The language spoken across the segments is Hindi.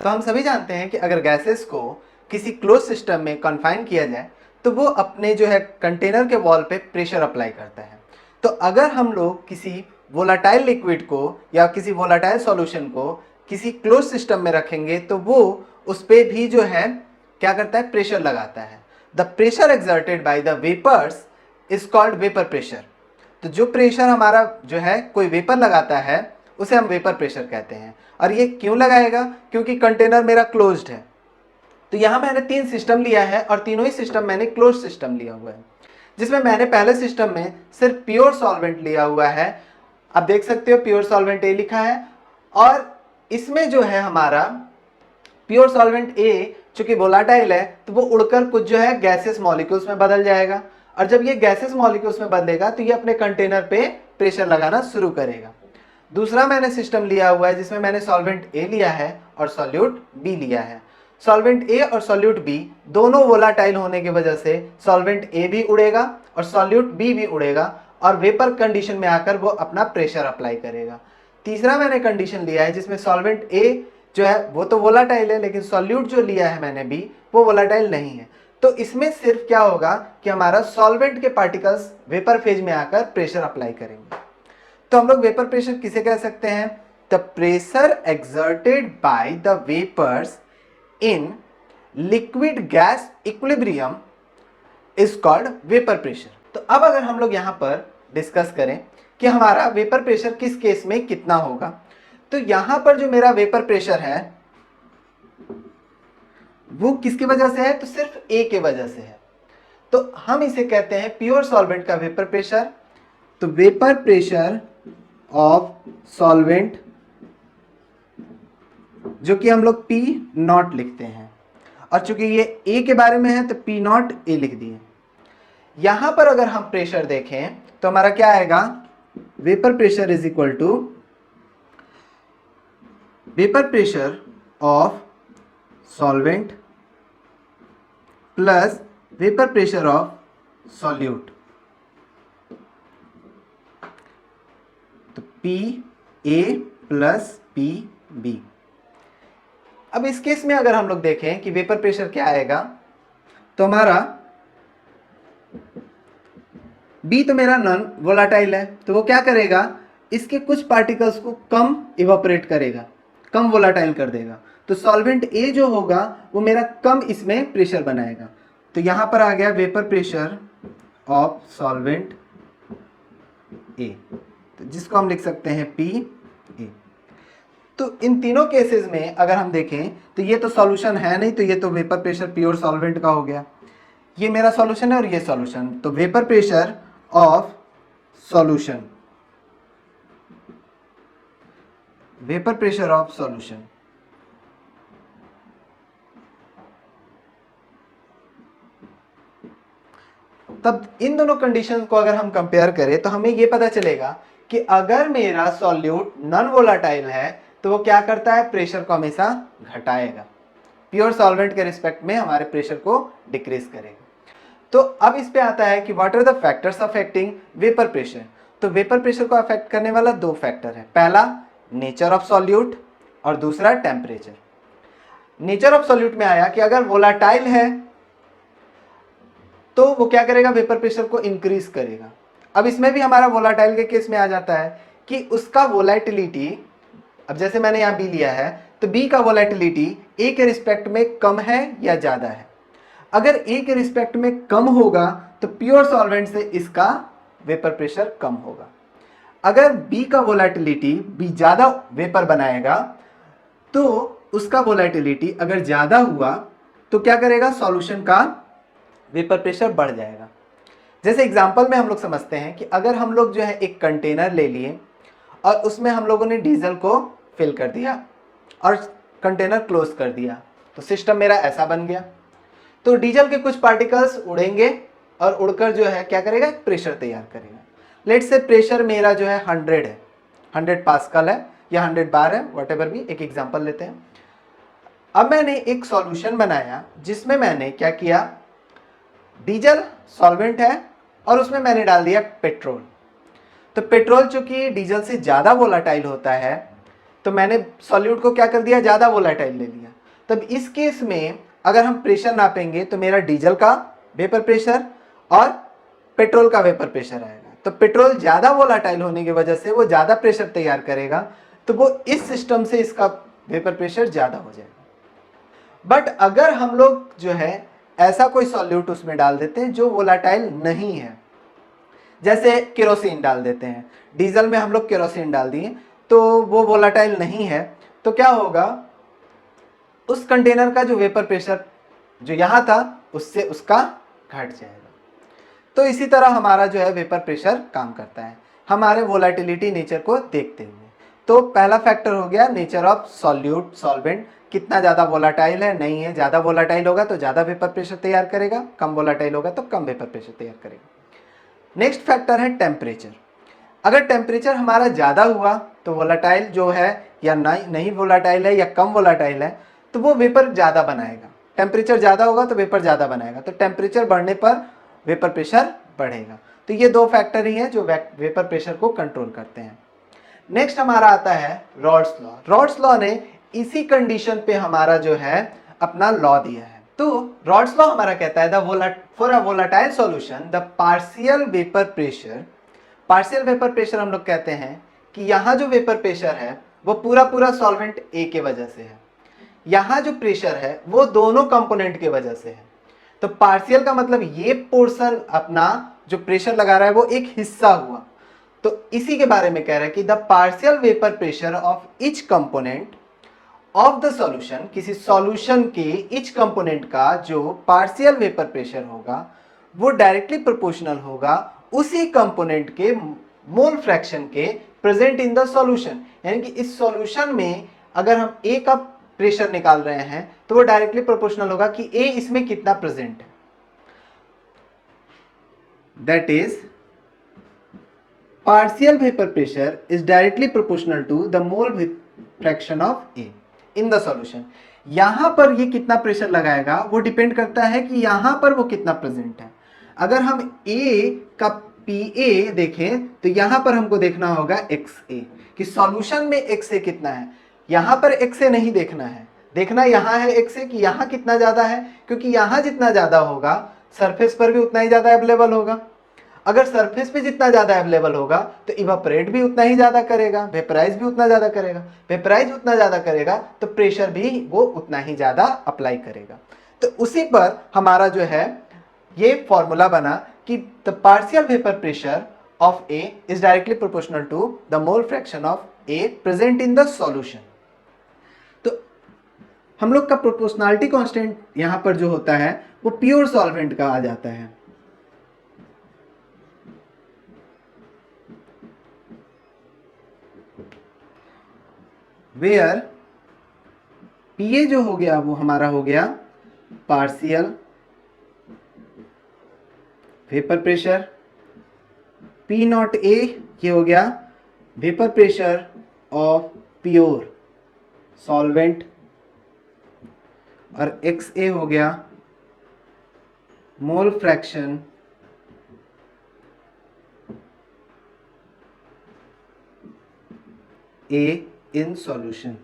तो हम सभी जानते हैं कि अगर गैसेस को किसी क्लोज सिस्टम में कन्फाइन किया जाए तो वो अपने जो है कंटेनर के वॉल पे प्रेशर अप्लाई करता है। तो अगर हम लोग किसी वोलाटाइल लिक्विड को या किसी वोलाटाइल सॉल्यूशन को किसी क्लोज सिस्टम में रखेंगे तो वो उस पर भी जो है क्या करता है, प्रेशर लगाता है। The pressure exerted by the vapours is called vapour pressure. तो जो प्रेशर हमारा जो है कोई वेपर लगाता है उसे हम वेपर प्रेशर कहते हैं। और ये क्यों लगाएगा? क्योंकि कंटेनर मेरा क्लोज्ड है। तो यहाँ मैंने 3 सिस्टम लिया है और तीनों ही सिस्टम मैंने क्लोज सिस्टम लिया हुआ है, जिसमें मैंने पहले सिस्टम में सिर्फ प्योर सॉल्वेंट लिया हुआ है। आप देख सकते हो प्योर सॉल्वेंट ए लिखा है, और इसमें जो है हमारा प्योर सॉल्वेंट ए चूंकि वोलाटाइल है तो वो उड़कर कुछ जो है गैसेस मॉलिक्यूल्स में बदल जाएगा, और जब ये गैसेस मॉलिक्यूल्स में बदलेगा तो ये अपने कंटेनर पे प्रेशर लगाना शुरू करेगा। दूसरा मैंने सिस्टम लिया हुआ है जिसमें मैंने सॉल्वेंट ए लिया है और सॉल्यूट बी लिया है। सॉल्वेंट ए और सॉल्यूट बी दोनों वोलाटाइल होने की वजह से सॉल्वेंट ए भी उड़ेगा और सॉल्यूट बी भी उड़ेगा और वेपर कंडीशन में आकर वो अपना प्रेशर अप्लाई करेगा। तीसरा मैंने कंडीशन लिया है जिसमें सॉल्वेंट ए जो है वो तो वोलाटाइल है, लेकिन सॉल्यूट जो लिया है मैंने बी वो वोलाटाइल नहीं है। तो इसमें सिर्फ क्या होगा कि हमारा सॉल्वेंट के पार्टिकल्स वेपर फेज में आकर प्रेशर अप्लाई करेंगे। तो हम लोग वेपर प्रेशर किसे कह सकते हैं? The pressure exerted by the vapours in liquid gas equilibrium is called vapour pressure. तो अब अगर हम लोग यहाँ पर डिस्कस करें कि हमारा वेपर प्रेशर किस केस में कितना होगा, तो यहाँ पर जो मेरा वेपर प्रेशर है वो किसकी वजह से है? तो सिर्फ ए के वजह से है। तो हम इसे कहते हैं प्योर सॉल्वेंट का वेपर प्रेशर। तो वेपर प्रेशर ऑफ सॉल्वेंट जो कि हम लोग पी नॉट लिखते हैं, और चूंकि ये ए के बारे में है तो पी नॉट ए लिख दिए। यहां पर अगर हम प्रेशर देखें तो हमारा क्या आएगा? Vapour pressure is equal to vapour pressure of solvent plus vapour pressure of solute. तो P A plus P B. अब इस केस में अगर हम लोग देखें कि वेपर प्रेशर क्या आएगा, तो हमारा बी तो मेरा नॉन वोलाटाइल है, तो वो क्या करेगा? इसके कुछ पार्टिकल्स को कम इवापोरेट करेगा, कम वोलाटाइल कर देगा। तो सॉल्वेंट ए जो होगा वो मेरा कम इसमें प्रेशर बनाएगा। तो यहां पर आ गया वेपर प्रेशर ऑफ सॉल्वेंट ए, तो जिसको हम लिख सकते हैं पी ए। तो इन तीनों केसेस में अगर हम देखें तो ये तो सॉल्यूशन है नहीं, तो ये तो वेपर प्रेशर प्योर सॉल्वेंट का हो गया। ये मेरा सॉल्यूशन है और ये सॉल्यूशन, तो vapour pressure of solution, vapour pressure of solution. तब इन दोनों कंडीशंस को अगर हम कंपेयर करें तो हमें ये पता चलेगा कि अगर मेरा सॉल्यूट नॉन वोलाटाइल है तो वो क्या करता है? प्रेशर को हमेशा घटाएगा, प्योर सॉल्वेंट के रिस्पेक्ट में हमारे प्रेशर को डिक्रीज करेगा। तो अब इस पे आता है कि what are the factors affecting vapour pressure. तो वेपर प्रेशर को अफेक्ट करने वाला 2 फैक्टर है, पहला नेचर ऑफ सॉल्यूट और दूसरा टेम्परेचर। नेचर ऑफ सॉल्यूट में आया कि अगर वोलाटाइल है तो वो क्या करेगा? वेपर प्रेशर को इंक्रीज करेगा। अब इसमें भी हमारा वोलाटाइल के केस में आ जाता है कि उसका वोलेटिलिटी, अब जैसे मैंने यहाँ बी लिया है तो बी का वोलेटिलिटी ए के रिस्पेक्ट में कम है या ज़्यादा है। अगर ए के रिस्पेक्ट में कम होगा तो प्योर सॉल्वेंट से इसका वेपर प्रेशर कम होगा। अगर बी का वोलेटिलिटी बी ज़्यादा वेपर बनाएगा तो उसका वोलेटिलिटी अगर ज़्यादा हुआ तो क्या करेगा? सॉल्यूशन का वेपर प्रेशर बढ़ जाएगा। जैसे एग्जांपल में हम लोग समझते हैं कि अगर हम लोग जो है एक कंटेनर ले लिए और उसमें हम लोगों ने डीजल को फिल कर दिया और कंटेनर क्लोज कर दिया, तो सिस्टम मेरा ऐसा बन गया। तो डीजल के कुछ पार्टिकल्स उड़ेंगे और उड़कर जो है क्या करेगा? प्रेशर तैयार करेगा। लेट से प्रेशर मेरा जो है 100 है, 100 पास्कल है या 100 बार है, व्हाटएवर भी, एक एग्जांपल लेते हैं। अब मैंने एक सॉल्यूशन बनाया जिसमें मैंने क्या किया? डीजल सॉल्वेंट है और उसमें मैंने डाल दिया पेट्रोल। तो पेट्रोल चूंकि डीजल से ज़्यादा वोलाटाइल होता है तो मैंने सॉल्यूट को क्या कर दिया, ज़्यादा वोलाटाइल ले लिया। तब इस केस में अगर हम प्रेशर नापेंगे तो मेरा डीजल का वेपर प्रेशर और पेट्रोल का वेपर प्रेशर आएगा। तो पेट्रोल ज़्यादा वोलाटाइल होने की वजह से वो ज़्यादा प्रेशर तैयार करेगा, तो वो इस सिस्टम से इसका वेपर प्रेशर ज़्यादा हो जाएगा। बट अगर हम लोग जो है ऐसा कोई सॉल्यूट उसमें डाल देते हैं जो वोलाटाइल नहीं है, जैसे केरोसिन डाल देते हैं, डीजल में हम लोग केरोसिन डाल दिए तो वो वोलाटाइल नहीं है, तो क्या होगा, उस कंटेनर का जो वेपर प्रेशर जो यहाँ था उससे उसका घट जाएगा। तो इसी तरह हमारा जो है वेपर प्रेशर काम करता है हमारे वोलाटिलिटी नेचर को देखते हुए। तो पहला फैक्टर हो गया नेचर ऑफ सॉल्यूट, सॉल्वेंट, कितना ज़्यादा वोलाटाइल है, नहीं है। ज़्यादा वोलाटाइल होगा तो ज़्यादा वेपर प्रेशर तैयार करेगा, कम वोलाटाइल होगा तो कम वेपर प्रेशर तैयार करेगा। नेक्स्ट फैक्टर है टेम्परेचर। अगर टेम्परेचर हमारा ज़्यादा हुआ तो वोलाटाइल जो है या नहीं वोलाटाइल है या कम वोलाटाइल है तो वो वेपर ज़्यादा बनाएगा। टेम्परेचर ज़्यादा होगा तो वेपर ज़्यादा बनाएगा, तो टेम्परेचर बढ़ने पर वेपर प्रेशर बढ़ेगा। तो ये दो फैक्टर ही हैं जो वेपर प्रेशर को कंट्रोल करते हैं। नेक्स्ट हमारा आता है रॉड्स लॉ। रॉड्स लॉ ने इसी कंडीशन पे हमारा जो है अपना लॉ दिया है। तो रॉड्स लॉ हमारा कहता है for a volatile solution the partial vapour pressure, partial vapour pressure हम लोग कहते हैं कि यहाँ जो वेपर प्रेशर है वो पूरा सॉल्वेंट ए के वजह से है, यहाँ जो प्रेशर है वो दोनों कंपोनेंट के वजह से है। तो पार्शियल का मतलब ये पोर्शन अपना जो प्रेशर लगा रहा है वो एक हिस्सा हुआ, तो इसी के बारे में कह रहा है कि the partial vapour pressure of each component of the solution, किसी सॉल्यूशन के ईच कंपोनेंट का जो पार्शियल वेपर प्रेशर होगा वो डायरेक्टली प्रोपोर्शनल होगा उसी कंपोनेंट के मोल फ्रैक्शन के प्रेजेंट इन द सॉल्यूशन। यानी कि इस सॉल्यूशन में अगर हम ए का प्रेशर निकाल रहे हैं तो वो डायरेक्टली प्रोपोर्शनल होगा कि ए इसमें कितना प्रेजेंट है। That is partial vapour pressure is directly proportional to the mole fraction of A in the solution. यहां पर ये कितना प्रेशर लगाएगा वो डिपेंड करता है कि यहां पर वो कितना प्रेजेंट है। अगर हम ए का पी ए देखें तो यहां पर हमको देखना होगा एक्स ए, कि सॉल्यूशन में एक्स ए कितना है। यहां पर एक्स ए नहीं देखना है, देखना यहां है एक्स ए कि यहां कितना ज्यादा है, क्योंकि यहां जितना ज्यादा होगा सरफेस पर भी उतना ही ज्यादा अवेलेबल होगा। अगर सरफेस पे जितना ज्यादा अवेलेबल होगा तो इवापोरेट भी उतना ही ज्यादा करेगा, वेपराइज भी उतना ज्यादा करेगा, वेपराइज उतना ज्यादा करेगा तो प्रेशर भी वो उतना ही ज्यादा अप्लाई करेगा। तो उसी पर हमारा जो है ये फॉर्मूला बना कि the partial vapour pressure of A is directly proportional to the mole fraction of A present in the solution. तो हम लोग का प्रोपोर्शनलिटी कांस्टेंट यहां पर जो होता है वो प्योर सॉल्वेंट का आ जाता है। वेयर पीए जो हो गया वो हमारा हो गया partial vapour pressure, P not a ये हो गया vapour pressure of pure solvent, और एक्स ए हो गया mole fraction A in solution.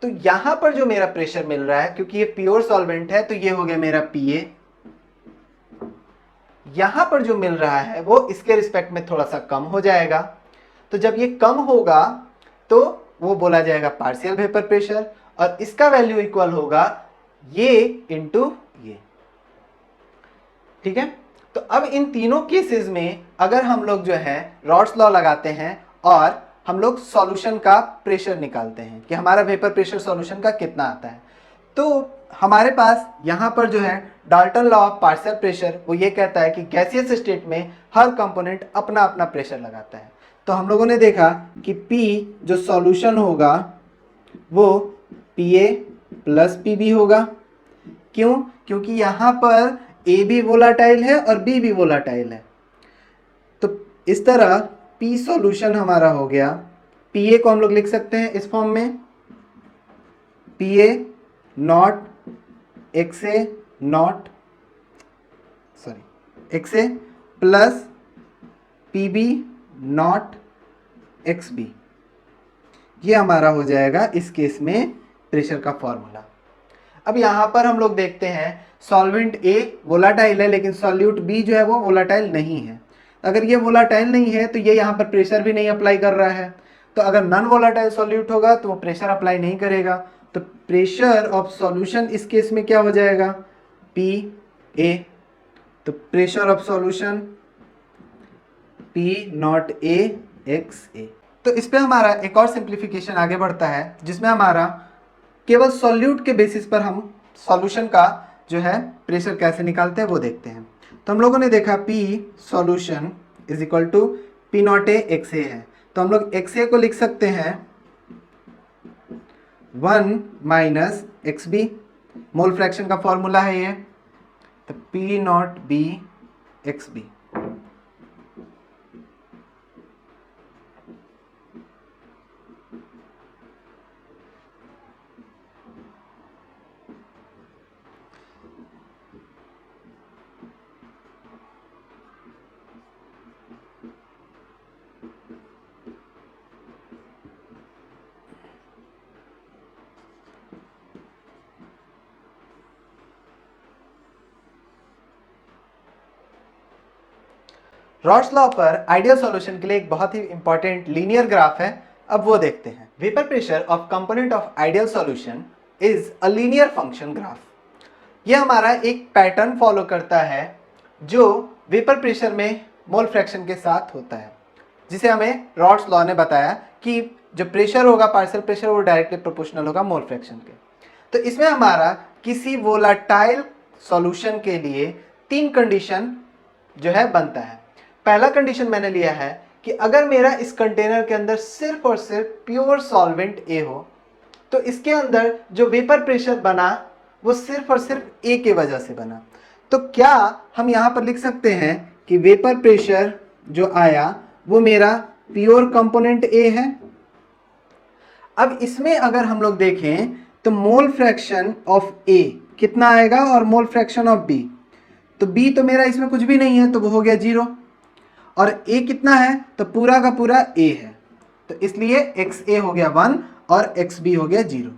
तो यहां पर जो मेरा प्रेशर मिल रहा है, क्योंकि ये प्योर सॉल्वेंट है तो ये हो गया मेरा पीए, यहां पर जो मिल रहा है वो इसके रिस्पेक्ट में थोड़ा सा कम हो जाएगा। तो जब ये कम होगा तो वो बोला जाएगा पार्शियल वेपर प्रेशर, और इसका वैल्यू इक्वल होगा ये इंटू ये। ठीक है, तो अब इन तीनों केसेस में अगर हम लोग जो है रॉड्स लॉ लगाते हैं और हम लोग सॉल्यूशन का प्रेशर निकालते हैं कि हमारा वेपर प्रेशर सॉल्यूशन का कितना आता है, तो हमारे पास यहाँ पर जो है Dalton law of partial pressure वो ये कहता है कि गैसियस स्टेट में हर कंपोनेंट अपना अपना प्रेशर लगाता है। तो हम लोगों ने देखा कि P जो सॉल्यूशन होगा वो PA प्लस PB होगा। क्यों? क्योंकि यहाँ पर A भी वोलाटाइल है और B भी वोलाटाइल है। तो इस तरह P सॉल्यूशन हमारा हो गया, PA को हम लोग लिख सकते हैं इस फॉर्म में, PA not XA not XA plus PB not XB। ये हमारा हो जाएगा इस केस में प्रेशर का फॉर्मूला। अब यहाँ पर हम लोग देखते हैं सॉल्वेंट ए वोलाटाइल है लेकिन सॉल्यूट बी जो है वो वोलाटाइल नहीं है। अगर ये वोलाटाइल नहीं है तो ये यहाँ पर प्रेशर भी नहीं अप्लाई कर रहा है। तो अगर नॉन वोलाटाइल सॉल्यूट होगा तो वो प्रेशर अप्लाई नहीं करेगा। तो प्रेशर ऑफ सॉल्यूशन इस केस में क्या हो जाएगा, पी ए। तो pressure of solution P not A X A. तो इस पे हमारा एक और सिंप्लीफिकेशन आगे बढ़ता है जिसमें हमारा केवल सॉल्यूट के बेसिस पर हम सॉल्यूशन का जो है प्रेशर कैसे निकालते हैं वो देखते हैं। तो हम लोगों ने देखा P solution is equal to P not A X A है। तो हम लोग एक्स ए को लिख सकते हैं 1 minus X B, mole fraction का फॉर्मूला है ये। तो P naught B X B. Raoult's law पर आइडियल सॉल्यूशन के लिए एक बहुत ही इंपॉर्टेंट लीनियर ग्राफ है, अब वो देखते हैं। Vapour pressure of component of ideal solution is a linear function graph. ये हमारा एक पैटर्न फॉलो करता है जो वेपर प्रेशर में मोल फ्रैक्शन के साथ होता है, जिसे हमें रॉल्स लॉ ने बताया कि जो प्रेशर होगा पार्शियल प्रेशर वो डायरेक्टली प्रोपोर्शनल होगा मोल फ्रैक्शन के। तो इसमें हमारा किसी वोलाटाइल सॉल्यूशन के लिए 3 कंडीशन जो है बनता है। पहला कंडीशन मैंने लिया है कि अगर मेरा इस कंटेनर के अंदर सिर्फ और सिर्फ प्योर सॉल्वेंट ए हो तो इसके अंदर जो वेपर प्रेशर बना वो सिर्फ और सिर्फ ए के वजह से बना। तो क्या हम यहाँ पर लिख सकते हैं कि वेपर प्रेशर जो आया वो मेरा प्योर कंपोनेंट ए है। अब इसमें अगर हम लोग देखें तो मोल फ्रैक्शन ऑफ ए कितना आएगा और मोल फ्रैक्शन ऑफ बी, तो बी तो मेरा इसमें कुछ भी नहीं है तो वो हो गया 0, और ए कितना है तो पूरा का पूरा ए है, तो इसलिए एक्स ए हो गया 1 और एक्स बी हो गया 0।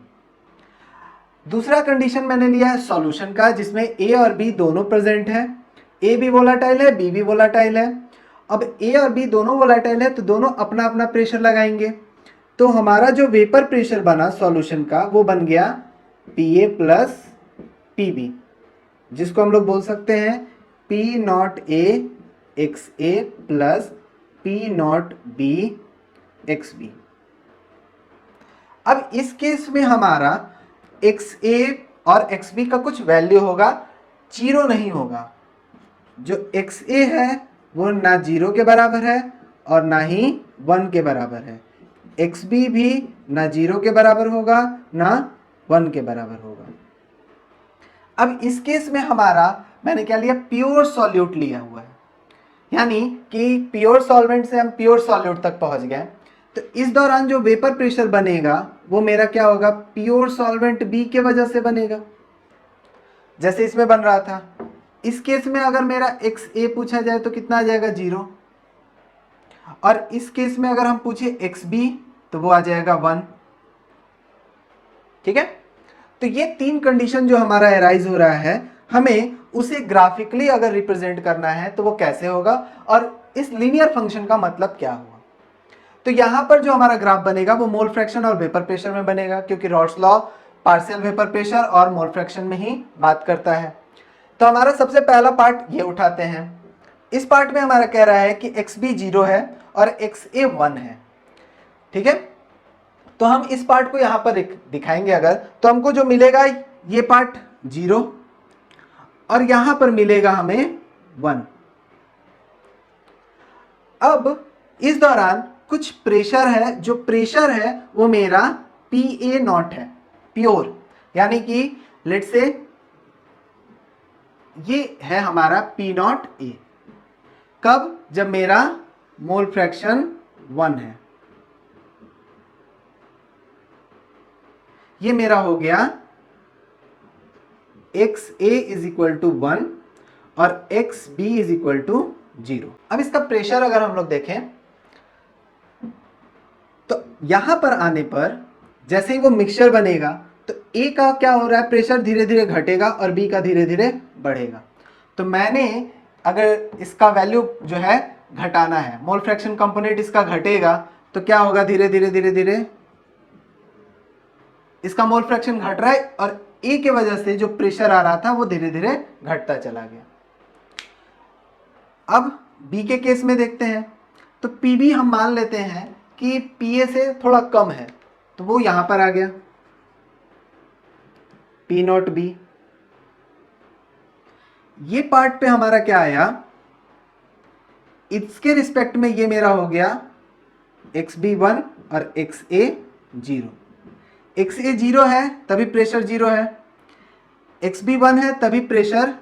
दूसरा कंडीशन मैंने लिया है सॉल्यूशन का जिसमें ए और बी दोनों प्रेजेंट है, ए भी वोलाटाइल है बी भी वोलाटाइल है। अब ए और बी दोनों वोलाटाइल है तो दोनों अपना अपना प्रेशर लगाएंगे, तो हमारा जो वेपर प्रेशर बना सॉल्यूशन का वो बन गया P A plus P B, जिसको हम लोग बोल सकते हैं P not A X A plus P naught B X B. अब इस केस में हमारा एक्स ए और एक्स बी का कुछ वैल्यू होगा, 0 नहीं होगा। जो एक्स ए है वो ना 0 के बराबर है और ना ही 1 के बराबर है, एक्स बी भी ना 0 के बराबर होगा ना 1 के बराबर होगा। अब इस केस में हमारा मैंने क्या लिया, प्योर सॉल्यूट लिया हुआ है, यानी कि प्योर सॉल्वेंट से हम प्योर सॉल्यूट तक पहुंच गए। तो इस दौरान जो वेपर प्रेशर बनेगा वो मेरा क्या होगा, प्योर सॉल्वेंट बी के वजह से बनेगा, जैसे इसमें बन रहा था। इस केस में अगर मेरा एक्स ए पूछा जाए तो कितना आ जाएगा 0, और इस केस में अगर हम पूछे एक्स बी तो वो आ जाएगा 1। ठीक है, तो ये 3 कंडीशन जो हमारा एराइज हो रहा है, हमें उसे ग्राफिकली अगर रिप्रेजेंट करना है तो वो कैसे होगा और इस लीनियर फंक्शन का मतलब क्या हुआ। तो यहां पर जो हमारा ग्राफ बनेगा वो मोल फ्रैक्शन और वेपर प्रेशर में बनेगा, क्योंकि Rawls law partial vapour pressure और मोल फ्रैक्शन में ही बात करता है। तो हमारा सबसे पहला पार्ट ये उठाते हैं। इस पार्ट में हमारा कह रहा है कि एक्स बी 0 है और एक्स ए 1 है। ठीक है, तो हम इस पार्ट को यहां पर दिखाएंगे अगर, तो हमको जो मिलेगा ये पार्ट 0 और यहां पर मिलेगा हमें 1। अब इस दौरान कुछ प्रेशर है, जो प्रेशर है वो मेरा पी ए नॉट है, प्योर, यानी कि लेट से ये है हमारा पी नॉट ए। कब, जब मेरा मोल फ्रैक्शन 1 है। ये मेरा हो गया X A is equal to 1 और X B is equal to 0। अब इसका प्रेशर अगर हम लोग देखें तो यहाँ पर आने पर जैसे ही वो मिक्सचर बनेगा तो ए का क्या हो रहा है, प्रेशर धीरे धीरे घटेगा और बी का धीरे धीरे बढ़ेगा। तो मैंने अगर इसका वैल्यू जो है घटाना है, मोल फ्रैक्शन कंपोनेंट इसका घटेगा, तो क्या होगा, धीरे धीरे धीरे धीरे इसका मोल फ्रैक्शन घट रहा है और ए के वजह से जो प्रेशर आ रहा था वो धीरे धीरे घटता चला गया। अब बी के केस में देखते हैं, तो पीबी हम मान लेते हैं कि पीए से थोड़ा कम है, तो वो यहां पर आ गया पी नॉट बी। ये पार्ट पे हमारा क्या आया, इसके रिस्पेक्ट में ये मेरा हो गया XB1 और XA0। XA0 है तभी प्रेशर 0 है, XB1 है तभी प्रेशर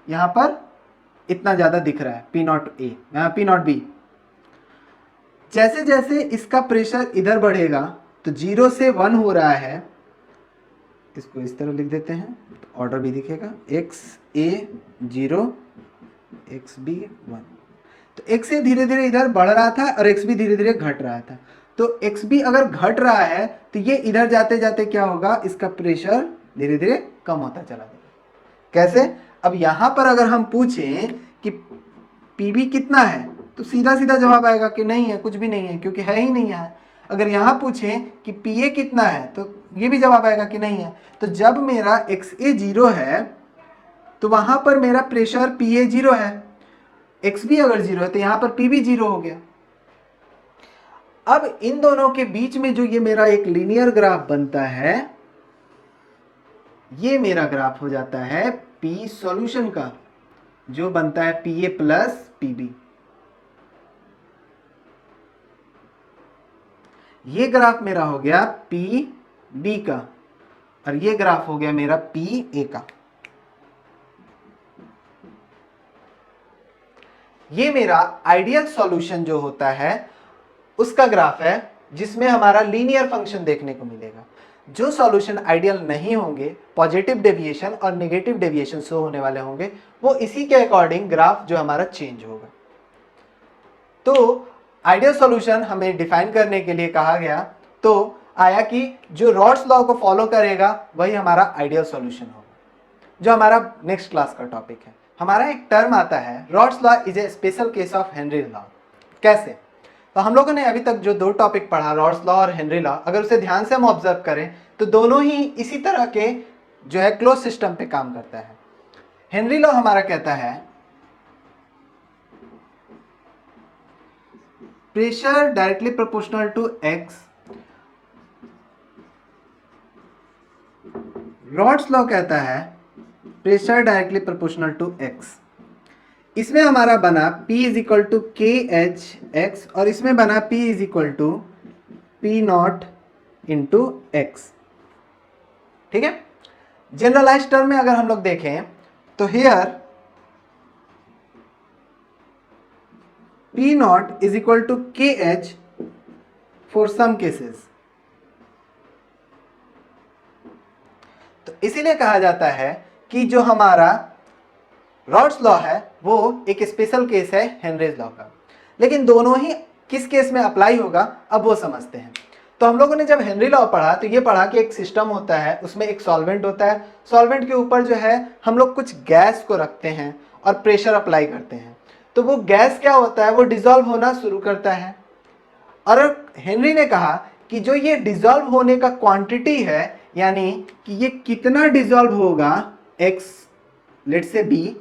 यहां पर इतना ज्यादा दिख रहा है, P नॉट बी। जैसे जैसे इसका प्रेशर इधर बढ़ेगा तो 0 से 1 हो रहा है, इसको इस तरह लिख देते हैं तो ऑर्डर भी दिखेगा XA0 XB1। तो XA धीरे धीरे इधर बढ़ रहा था और XB धीरे धीरे घट रहा था। तो XB अगर घट रहा है तो ये इधर जाते जाते क्या होगा, इसका प्रेशर धीरे धीरे कम होता चला जाएगा। कैसे, अब यहां पर अगर हम पूछें कि PB कितना है तो सीधा सीधा जवाब आएगा कि नहीं है, कुछ भी नहीं है, क्योंकि है ही नहीं है। अगर यहां पूछें कि PA कितना है तो ये भी जवाब आएगा कि नहीं है। तो जब मेरा XA 0 है तो वहां पर मेरा प्रेशर PA 0 है, XB अगर 0 है तो यहां पर PB 0 हो गया। अब इन दोनों के बीच में जो ये मेरा एक लीनियर ग्राफ बनता है, ये मेरा ग्राफ हो जाता है P सॉल्यूशन का, जो बनता है PA प्लस PB। ये ग्राफ मेरा हो गया PB का और ये ग्राफ हो गया मेरा PA का। ये मेरा आइडियल सॉल्यूशन जो होता है उसका ग्राफ है, जिसमें हमारा लीनियर फंक्शन देखने को मिलेगा। जो सॉल्यूशन आइडियल नहीं होंगे, पॉजिटिव डेविएशन और नेगेटिव डेविएशन शो होने वाले होंगे, वो इसी के अकॉर्डिंग ग्राफ जो हमारा चेंज होगा। तो आइडियल सॉल्यूशन हमें डिफाइन करने के लिए कहा गया, तो आया कि जो रॉड्स लॉ को फॉलो करेगा वही हमारा आइडियल सॉल्यूशन होगा, जो हमारा नेक्स्ट क्लास का टॉपिक है। हमारा एक टर्म आता है, rods law is a special case of Henry law. कैसे, तो हम लोगों ने अभी तक जो दो टॉपिक पढ़ा, रॉड्स लॉ और हेनरी लॉ, अगर उसे ध्यान से हम ऑब्जर्व करें तो दोनों ही इसी तरह के जो है क्लोज सिस्टम पे काम करता है। हेनरी लॉ हमारा कहता है pressure directly proportional to X, Raoult's law कहता है pressure directly proportional to X. इसमें हमारा बना P is equal to KH और इसमें बना P is equal to P0 into X. ठीक है, जनरलाइज टर्म में अगर हम लोग देखें तो here P0 is equal to KH for some cases. तो इसीलिए कहा जाता है कि जो हमारा रॉड्स लॉ है वो एक स्पेशल केस है हेनरीज लॉ का। लेकिन दोनों ही किस केस में अप्लाई होगा अब वो समझते हैं। तो हम लोगों ने जब हेनरी लॉ पढ़ा तो ये पढ़ा कि एक सिस्टम होता है, उसमें एक सॉल्वेंट होता है, सॉल्वेंट के ऊपर जो है हम लोग कुछ गैस को रखते हैं और प्रेशर अप्लाई करते हैं। तो वो गैस क्या होता है, वो डिसॉल्व होना शुरू करता है। और हेनरी ने कहा कि जो ये डिसॉल्व होने का क्वांटिटी है, यानी कि ये कितना डिसॉल्व होगा एक्स लेट से बी,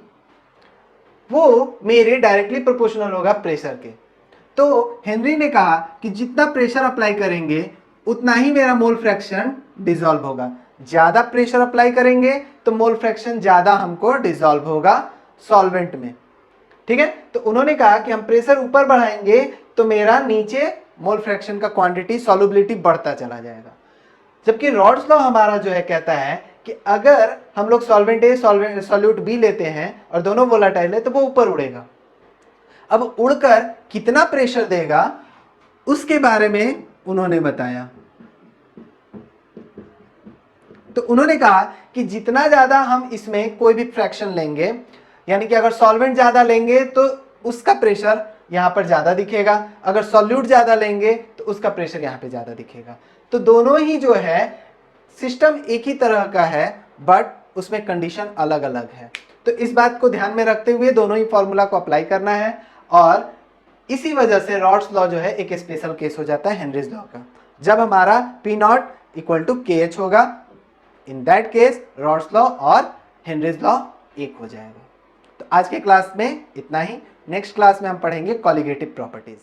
वो मेरे डायरेक्टली प्रोपोर्शनल होगा प्रेशर के। तो हेनरी ने कहा कि जितना प्रेशर अप्लाई करेंगे उतना ही मेरा मोल फ्रैक्शन डिसॉल्व होगा। ज्यादा प्रेशर अप्लाई करेंगे तो मोल फ्रैक्शन ज्यादा हमको डिसॉल्व होगा सॉल्वेंट में। ठीक है, तो उन्होंने कहा कि हम प्रेशर ऊपर बढ़ाएंगे तो मेरा नीचे मोल फ्रैक्शन का क्वांटिटी, सॉल्युबिलिटी बढ़ता चला जाएगा। जबकि रॉड्स लॉ हमारा जो है कहता है कि अगर हम लोग सॉल्वेंट ए सॉल्यूट बी लेते हैं और दोनों वोलाटाइल है तो वो ऊपर उड़ेगा। अब उड़कर कितना प्रेशर देगा उसके बारे में उन्होंने बताया। तो उन्होंने कहा कि जितना ज्यादा हम इसमें कोई भी फ्रैक्शन लेंगे, यानी कि अगर सॉल्वेंट ज्यादा लेंगे तो उसका प्रेशर यहां पर ज्यादा दिखेगा, अगर सॉल्यूट ज्यादा लेंगे तो तो उसका प्रेशर यहाँ पे ज़्यादा दिखेगा। तो दोनों ही जो है सिस्टम एक ही तरह का है, बट उसमें कंडीशन अलग अलग है। तो इस बात को ध्यान में रखते हुए दोनों ही फॉर्मूला को अप्लाई करना है, और इसी वजह से रॉड्स लॉ जो है एक स्पेशल केस हो जाता है हेनरीज लॉ का। जब हमारा P not equal to KH होगा, in that case Raoult's law और हेनरीज लॉ एक हो जाएगा। तो आज के क्लास में इतना ही। नेक्स्ट क्लास में हम पढ़ेंगे कॉलिगेटिव प्रॉपर्टीज।